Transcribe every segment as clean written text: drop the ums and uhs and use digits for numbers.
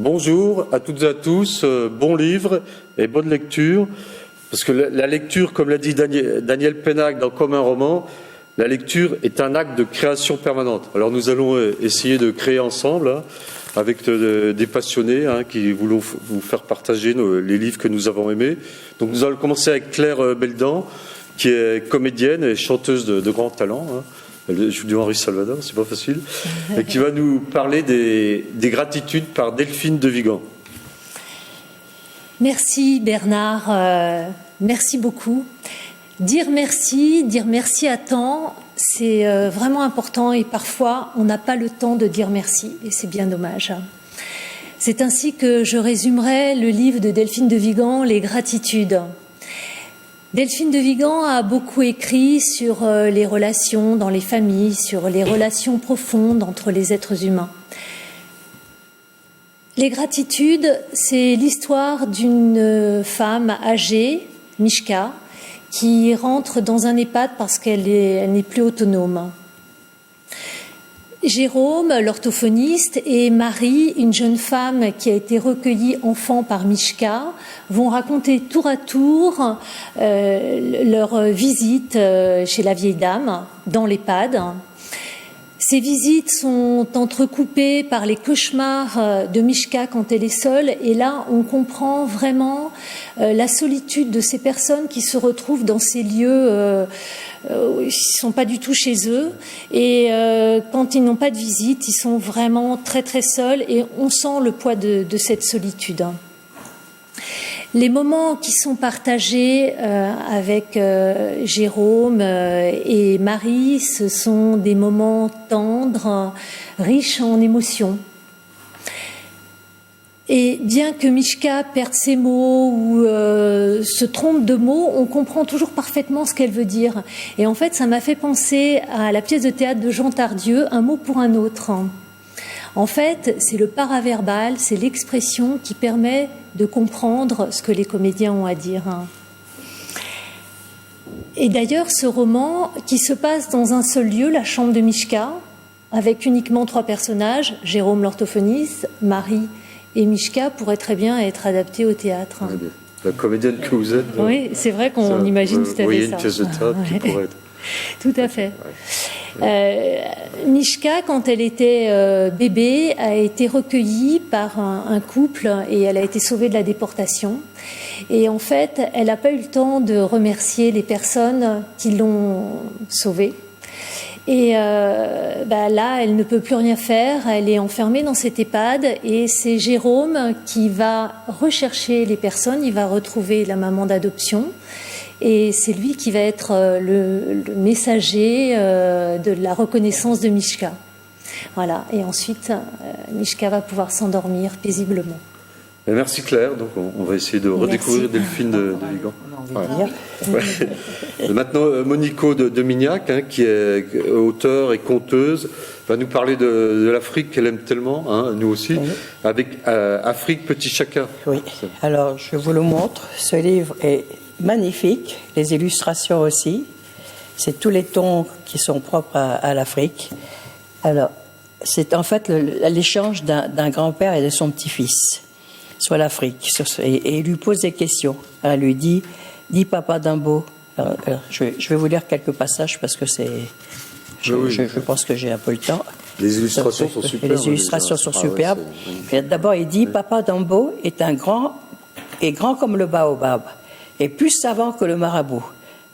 Bonjour à toutes et à tous, bon livre et bonne lecture, parce que la lecture, comme l'a dit Daniel Pennac dans Comme un roman, la lecture est un acte de création permanente. Alors nous allons essayer de créer ensemble, avec des passionnés qui voulons vous faire partager les livres que nous avons aimés. Donc nous allons commencer avec Claire Beldan, qui est comédienne et chanteuse de grand talent. Elle joue du Henri Salvador, c'est pas facile, et qui va nous parler des gratitudes par Delphine de Vigan. Merci Bernard, merci beaucoup. Dire merci à temps, c'est vraiment important et parfois on n'a pas le temps de dire merci et c'est bien dommage. C'est ainsi que je résumerai le livre de Delphine de Vigan, Les gratitudes. Delphine de Vigan a beaucoup écrit sur les relations dans les familles, sur les relations profondes entre les êtres humains. Les gratitudes, c'est l'histoire d'une femme âgée, Mishka, qui rentre dans un EHPAD parce qu'elle n'est plus autonome. Jérôme, l'orthophoniste, et Marie, une jeune femme qui a été recueillie enfant par Mishka, vont raconter tour à tour leur visite chez la vieille dame dans l'EHPAD. Ces visites sont entrecoupées par les cauchemars de Mishka quand elle est seule, et là on comprend vraiment la solitude de ces personnes qui se retrouvent dans ces lieux où ils ne sont pas du tout chez eux, et quand ils n'ont pas de visite, ils sont vraiment très très seuls, et on sent le poids de cette solitude. Les moments qui sont partagés avec Jérôme et Marie, ce sont des moments tendres, riches en émotions. Et bien que Mishka perde ses mots ou se trompe de mots, on comprend toujours parfaitement ce qu'elle veut dire. Et en fait, ça m'a fait penser à la pièce de théâtre de Jean Tardieu, Un mot pour un autre. En fait, c'est le paraverbal, c'est l'expression qui permet de comprendre ce que les comédiens ont à dire. Et d'ailleurs, ce roman, qui se passe dans un seul lieu, la chambre de Mishka, avec uniquement 3 personnages, Jérôme l'orthophoniste, Marie et Mishka, pourrait très bien être adapté au théâtre. La comédienne que vous êtes. Oui, c'est vrai qu'on imagine tout à fait ça. Vous voyez une pièce de théâtre qui pourrait être... Tout à fait. Mishka, quand elle était bébé, a été recueillie par un couple et elle a été sauvée de la déportation. Et en fait, elle n'a pas eu le temps de remercier les personnes qui l'ont sauvée. Et là, elle ne peut plus rien faire. Elle est enfermée dans cet EHPAD et c'est Jérôme qui va rechercher les personnes. Il va retrouver la maman d'adoption. Et c'est lui qui va être le messager de la reconnaissance de Mishka. Voilà. Et ensuite, Mishka va pouvoir s'endormir paisiblement. Merci Claire. Donc on va essayer de redécouvrir Delphine de Vigan. Maintenant, Monico de Mignac, qui est auteure et conteuse, va nous parler de l'Afrique qu'elle aime tellement, nous aussi, avec Afrique Petit Chaka. Oui. Alors je vous le montre. Ce livre est magnifique, les illustrations aussi. C'est tous les tons qui sont propres à l'Afrique. Alors, c'est en fait l'échange d'un grand-père et de son petit-fils sur l'Afrique. Et il lui pose des questions. Alors, elle lui dit Papa Dambo. Alors, je vais vous lire quelques passages parce que je pense que j'ai un peu le temps. Les illustrations sont superbes. Les illustrations sont superbes. D'abord, il dit Papa Dambo est grand comme le baobab et plus savant que le marabout.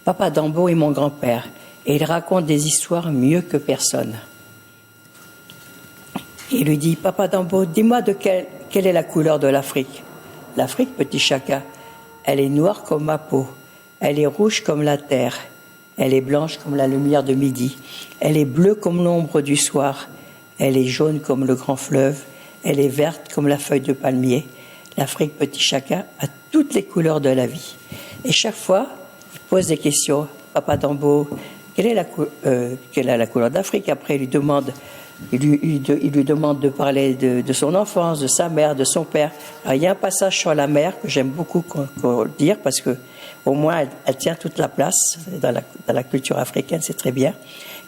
Papa Dambo est mon grand-père et il raconte des histoires mieux que personne. Il lui dit Papa Dambo, dis-moi quelle est la couleur de l'Afrique. L'Afrique, petit Chaka, elle est noire comme ma peau, elle est rouge comme la terre, elle est blanche comme la lumière de midi, elle est bleue comme l'ombre du soir, elle est jaune comme le grand fleuve, elle est verte comme la feuille de palmier. L'Afrique, petit Chaka, a toutes les couleurs de la vie. Et chaque fois, il pose des questions. Papa Dambo, quelle est la couleur d'Afrique? Après, il lui demande de parler de son enfance, de sa mère, de son père. Alors, il y a un passage sur la mère que j'aime beaucoup qu'on dire parce que au moins elle tient toute la place dans la culture africaine, c'est très bien.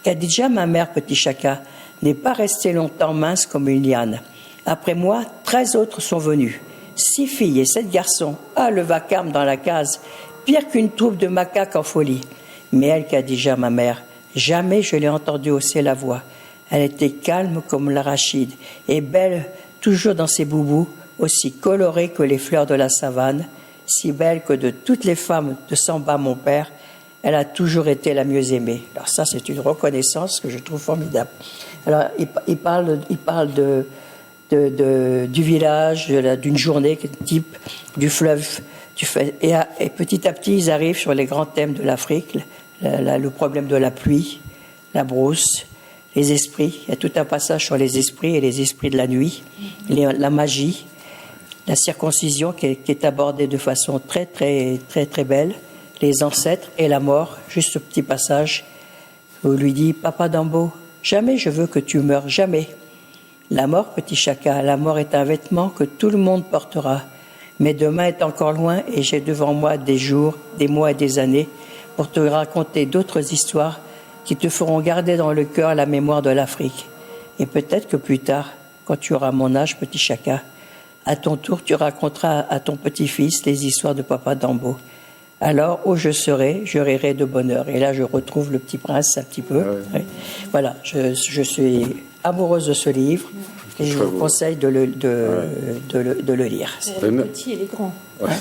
Khadija, ma mère, petit Chaka, n'est pas restée longtemps mince comme une liane. Après moi, 13 autres sont venus. 6 filles et 7 garçons. Ah, le vacarme dans la case, pire qu'une troupe de macaques en folie. Mais elle, qu'a déjà ma mère, jamais je l'ai entendue hausser la voix. Elle était calme comme l'arachide et belle, toujours dans ses boubous, aussi colorée que les fleurs de la savane, si belle que de toutes les femmes de Samba, mon père, elle a toujours été la mieux aimée. Alors ça, c'est une reconnaissance que je trouve formidable. Alors, il parle du village, d'une journée type, du fleuve. Et petit à petit, ils arrivent sur les grands thèmes de l'Afrique, le problème de la pluie, la brousse, les esprits. Il y a tout un passage sur les esprits et les esprits de la nuit, la magie, la circoncision qui est abordée de façon très, très, très, très belle, les ancêtres et la mort. Juste ce petit passage où il lui dit « Papa Dambo, jamais je veux que tu meures, jamais. La mort, petit Chaka, la mort est un vêtement que tout le monde portera. Mais demain est encore loin et j'ai devant moi des jours, des mois et des années pour te raconter d'autres histoires qui te feront garder dans le cœur la mémoire de l'Afrique. Et peut-être que plus tard, quand tu auras mon âge, petit Chaka, à ton tour, tu raconteras à ton petit-fils les histoires de Papa Dambo. Alors, où je serai, je rirai de bonheur. » Et là, je retrouve le Petit Prince un petit peu. Ouais. Voilà, je suis amoureuse de ce livre et je vous conseille de le lire. Pour les petits et les grands. Ouais.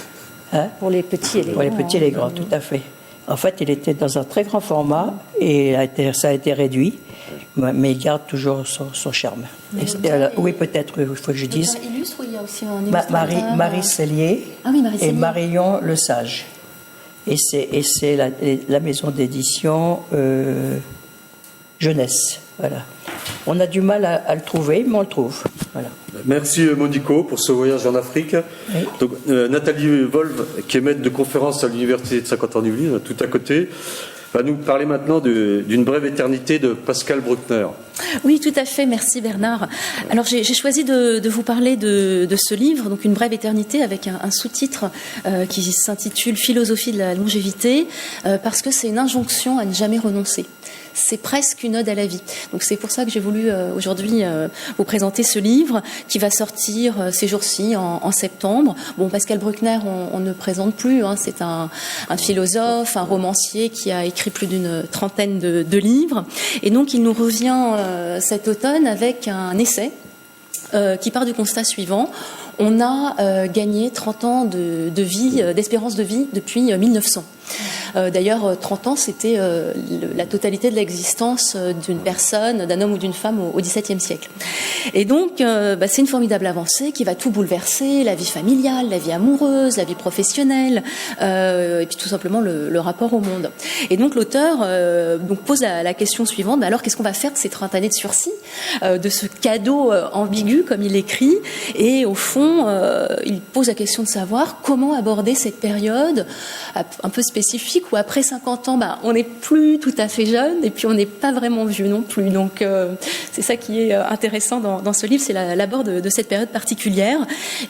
Hein? Pour les petits et les Pour les grands. petits et les grands, tout à fait. En fait, il était dans un très grand format et ça a été réduit, mais il garde toujours son charme. Oui, peut-être, il faut que je dise. Illustre, il y a aussi un illustrateur. Marie Sellier et Marion Le Sage. Et c'est la maison d'édition Jeunesse. Voilà. On a du mal à le trouver, mais on le trouve. Voilà. Merci Monico pour ce voyage en Afrique. Oui. Donc, Nathalie Volve, qui est maître de conférence à l'Université de Saint-Quentin-du-Velay, tout à côté, va nous parler maintenant d'une brève éternité de Pascal Bruckner. Oui, tout à fait. Merci Bernard. Alors j'ai choisi de vous parler de ce livre, donc Une brève éternité, avec un sous-titre qui s'intitule Philosophie de la longévité, parce que c'est une injonction à ne jamais renoncer. C'est presque une ode à la vie. Donc c'est pour ça que j'ai voulu aujourd'hui vous présenter ce livre qui va sortir ces jours-ci en septembre. Bon, Pascal Bruckner, on ne présente plus. Hein, c'est un philosophe, un romancier qui a écrit plus d'une trentaine de livres. Et donc il nous revient cet automne avec un essai qui part du constat suivant. On a gagné 30 ans de vie, d'espérance de vie depuis 1900. D'ailleurs, 30 ans, c'était la totalité de l'existence d'une personne, d'un homme ou d'une femme au XVIIe siècle. Et donc, c'est une formidable avancée qui va tout bouleverser, la vie familiale, la vie amoureuse, la vie professionnelle, et puis tout simplement le rapport au monde. Et donc, l'auteur pose la question suivante, alors qu'est-ce qu'on va faire de ces 30 années de sursis, de ce cadeau ambigu, comme il écrit, et au fond, il pose la question de savoir comment aborder cette période un peu spécifique où après 50 ans, on n'est plus tout à fait jeune et puis on n'est pas vraiment vieux non plus. Donc c'est ça qui est intéressant dans ce livre, c'est l'abord de cette période particulière.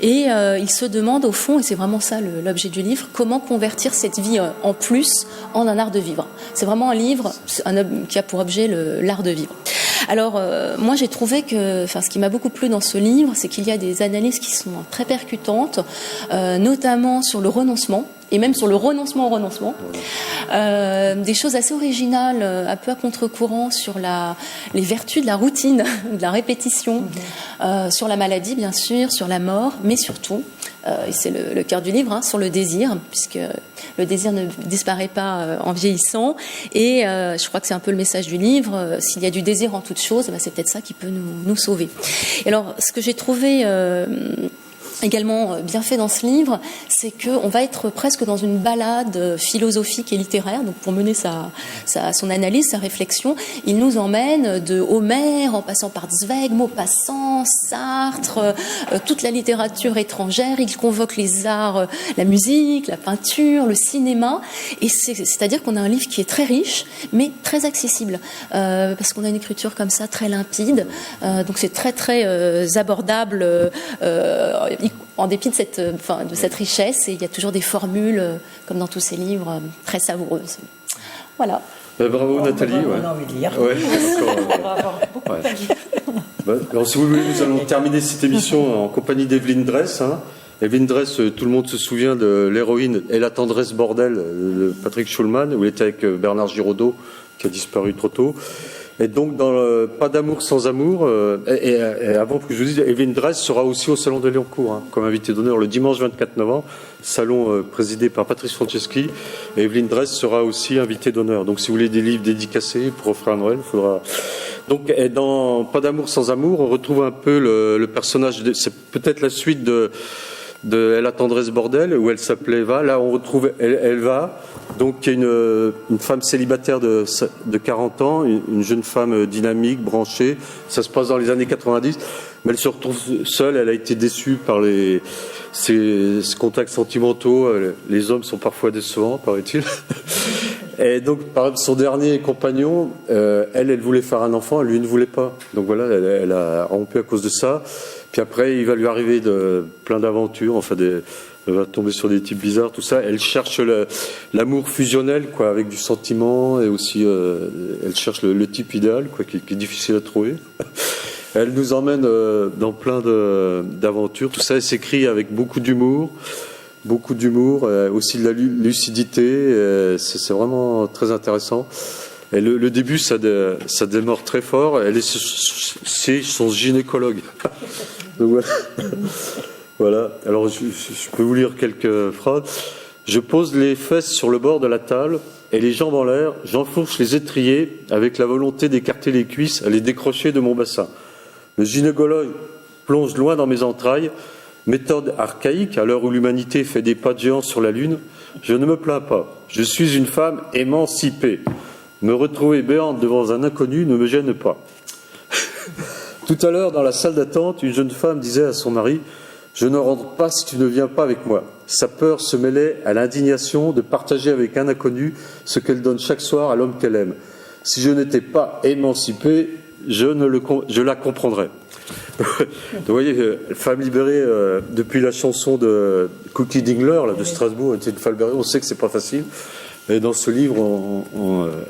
Et il se demande au fond, et c'est vraiment ça l'objet du livre, comment convertir cette vie en plus en un art de vivre. C'est vraiment un livre qui a pour objet l'art de vivre. Alors, moi, j'ai trouvé que, ce qui m'a beaucoup plu dans ce livre, c'est qu'il y a des analyses qui sont très percutantes, notamment sur le renoncement, et même sur le renoncement au renoncement. Des choses assez originales, un peu à contre-courant sur les vertus de la routine, de la répétition, sur la maladie, bien sûr, sur la mort, mais surtout, et c'est le cœur du livre, sur le désir, puisque le désir ne disparaît pas en vieillissant. Et je crois que c'est un peu le message du livre. S'il y a du désir en toute chose, c'est peut-être ça qui peut nous sauver. Et alors, ce que j'ai trouvé également bien fait dans ce livre, c'est qu'on va être presque dans une balade philosophique et littéraire. Donc pour mener son analyse, sa réflexion, il nous emmène de Homère en passant par Zweig, Maupassant, Sartre, toute la littérature étrangère. Il convoque les arts, la musique, la peinture, le cinéma. Et c'est-à-dire qu'on a un livre qui est très riche, mais très accessible, parce qu'on a une écriture comme ça très limpide. Donc c'est très très abordable. En dépit de cette richesse, et il y a toujours des formules, comme dans tous ces livres, très savoureuses. Voilà. Bravo Nathalie. On a envie de lire. Ouais, ouais. Alors, si vous voulez, nous allons terminer cette émission en compagnie d'Evelyne Dress. Evelyne Dress, tout le monde se souvient de l'héroïne Et la tendresse bordel de Patrick Schulman, où il était avec Bernard Giraudot, qui a disparu trop tôt. Et donc, dans Pas d'amour sans amour, et avant que je vous dise, Evelyne Dress sera aussi au Salon de Liancourt, comme invité d'honneur le dimanche 24 novembre, salon présidé par Patrice Franceschi. Et Evelyne Dress sera aussi invitée d'honneur. Donc, si vous voulez des livres dédicacés pour offrir à Noël, il faudra... Donc, dans Pas d'amour sans amour, on retrouve un peu le personnage, c'est peut-être la suite de Elle a tendresse bordel, où elle s'appelait Eva. Là, on retrouve Elva, donc qui est une femme célibataire de 40 ans, une jeune femme dynamique, branchée. Ça se passe dans les années 90, mais elle se retrouve seule. Elle a été déçue par ses contacts sentimentaux. Les hommes sont parfois décevants, paraît-il. Et donc, par exemple, son dernier compagnon, elle voulait faire un enfant, lui ne voulait pas. Donc voilà, elle a rompu à cause de ça. Puis après, il va lui arriver plein d'aventures, elle va tomber sur des types bizarres, tout ça. Elle cherche l'amour fusionnel, quoi, avec du sentiment, et aussi, elle cherche le type idéal, quoi, qui est difficile à trouver. Elle nous emmène dans plein d'aventures, tout ça. Elle s'écrit avec beaucoup d'humour, aussi de la lucidité. C'est vraiment très intéressant. Et le début, ça démarre très fort. Elle c'est son gynécologue. Donc voilà. Voilà. Alors, je peux vous lire quelques phrases. Je pose les fesses sur le bord de la table et les jambes en l'air. J'enfourche les étriers avec la volonté d'écarter les cuisses, à les décrocher de mon bassin. Le gynécologue plonge loin dans mes entrailles. Méthode archaïque, à l'heure où l'humanité fait des pas de géant sur la Lune. Je ne me plains pas. Je suis une femme émancipée. Me retrouver béante devant un inconnu ne me gêne pas. Tout à l'heure, dans la salle d'attente, une jeune femme disait à son mari « Je ne rentre pas si tu ne viens pas avec moi ». Sa peur se mêlait à l'indignation de partager avec un inconnu ce qu'elle donne chaque soir à l'homme qu'elle aime. Si je n'étais pas émancipée, je la comprendrais. Vous voyez, femme libérée depuis la chanson de Cookie Dingler, là, de Strasbourg, était une femme libérée, on sait que c'est pas facile. Et dans ce livre,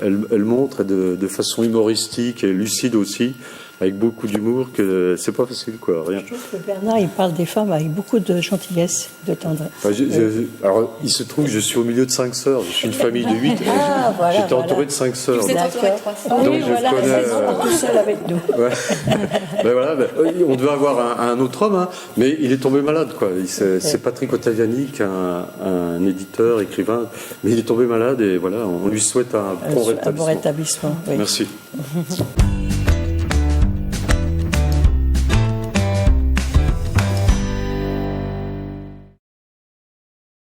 elle montre de façon humoristique et lucide aussi, avec beaucoup d'humour, que c'est pas facile, quoi. Rien. Je trouve que Bernard, il parle des femmes avec beaucoup de gentillesse, de tendresse. Alors, il se trouve que je suis au milieu de 5 sœurs. Je suis une famille de 8. J'étais entouré de 5 sœurs. Vous êtes entouré de 3 sœurs. Donc, je connais... tout seul avec nous. Ouais. On devait avoir un autre homme, mais il est tombé malade, quoi. C'est Patrick Ottaviani, qui est un éditeur, écrivain, mais il est tombé malade et voilà, on lui souhaite un bon rétablissement. Oui. Merci.